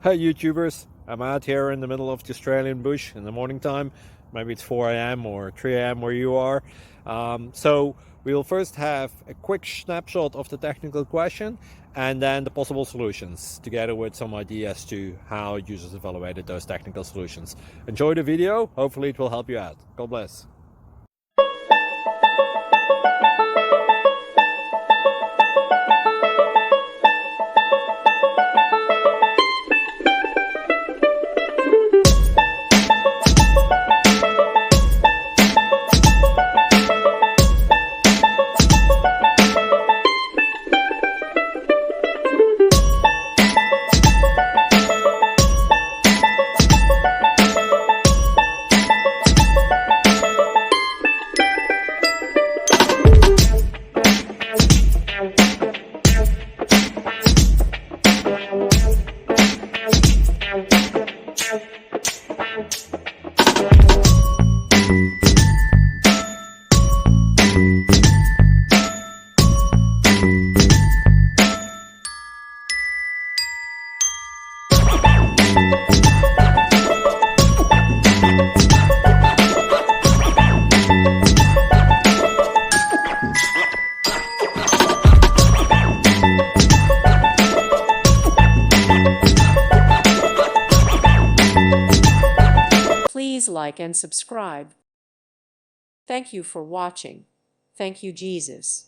Hi YouTubers, I'm out here in the middle of the Australian bush in the morning time. Maybe it's 4 a.m. or 3 a.m. where you are. So we'll first have a quick snapshot of the technical question and then the possible solutions, together with some ideas to how users evaluated those technical solutions. Enjoy the video, hopefully it will help you out. God bless. Please like and subscribe. Thank you for watching. Thank you, Jesus.